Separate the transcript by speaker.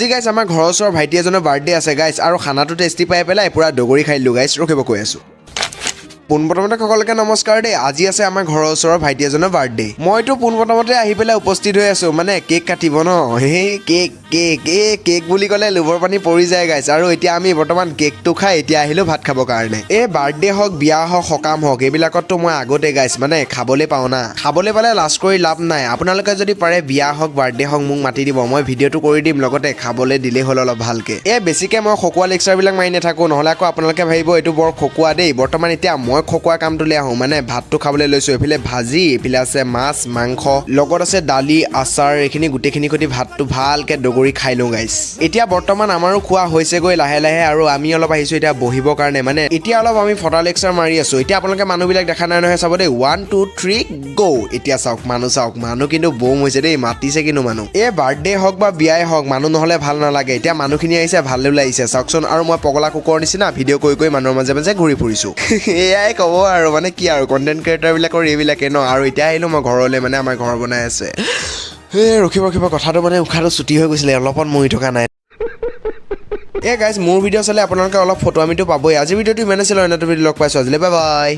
Speaker 1: আজি গাইছ আমাৰ ঘৰৰ ওচৰৰ ভাইটি এজনৰ বাৰ্থডে আছে গাইছ আৰু খানাটো টেষ্টি পাই পেলাই পুৰা দগৰি খাই দিলোঁ গাইছ ৰখিব কৈ আছোঁ পোনপ্ৰথমতে সকলোকে নমস্কাৰ দেই আজি আছে আমাৰ ঘৰৰ ওচৰৰ ভাইটি এজনৰ বাৰ্থডে মইতো পোনপ্ৰথমতে আহি পেলাই উপস্থিত হৈ আছোঁ মানে কেক কাটিব ন সেই কেক বুলি ক'লে লোভৰ পানী পৰি যায় গাইছ আৰু এতিয়া আমি বৰ্তমান কেকটো খাই এতিয়া আহিলোঁ ভাত খাবৰ কাৰণে এই বাৰ্থডে হওক বিয়া হওক সকাম হওক এইবিলাকততো মই আগতে গাইছ মানে খাবলৈ পাওঁ না খাবলৈ পালে লাজ কৰি লাভ নাই আপোনালোকে যদি পাৰে বিয়া হওক বাৰ্থডে হওক মোক মাতি দিব মই ভিডিঅ'টো কৰি দিম লগতে খাবলৈ দিলেই হ'ল অলপ ভালকৈ বেছিকৈ মই খকুৱা লেকচাৰবিলাক মাৰি নাথাকোঁ নহ'লে আকৌ আপোনালোকে ভাবিব এইটো বৰ খকুৱা দেই বৰ্তমান এতিয়া মই খকুৱা কামটোলৈ আহোঁ মানে ভাতটো খাবলৈ লৈছোঁ এইফালে ভাজি এইফালে আছে মাছ মাংস লগত আছে দালি আচাৰ এইখিনি গোটেইখিনি সৈতে ভাতটো ভালকৈ দগৰি খাই লওঁ গাইছ এতিয়া বৰ্তমান আমাৰো খোৱা হৈছেগৈ লাহে লাহে আৰু আমি অলপ আহিছোঁ এতিয়া বহিবৰ কাৰণে মানে এতিয়া অলপ আমি ফটা লেকচাৰ মাৰি আছোঁ এতিয়া আপোনালোকে মানুহবিলাক দেখা নাই নহয় চাব দেই 1 2 3 গো এতিয়া চাওক মানুহ কিন্তু বম হৈছে দেই মাতিছে কিন্তু মানুহ বাৰ্থডে হওক বা বিয়াই হওক মানুহ নহ'লে ভাল নালাগে এতিয়া মানুহখিনি আহিছে ভালে ওলাইছে চাওকচোন আৰু মই পগলা কুকুৰৰ নিচিনা ভিডিঅ' কৰি মানুহৰ মাজে মাজে ঘূৰি ফুৰিছোঁ এয়াই ক'ব আৰু মানে কি আৰু কণ্টেণ্ট ক্ৰিয়েটৰবিলাকৰ এইবিলাকে ন আৰু এতিয়া আহিলোঁ মই ঘৰলৈ মানে আমাৰ ঘৰ বনাই আছে ৰখিব কথাটো মানে উশাহটো ছুটি হৈ গৈছিলে অলপত মৰি থকা নাই গাইজ মোৰ ভিডিঅ' চালে আপোনালোকে অলপ ফটো আমিতো পাবই আজি ভিডিঅ'টো ইমানে আছিলে অন্য ভিডিঅ' লগ পাইছোঁ আজিলৈ বাই বাই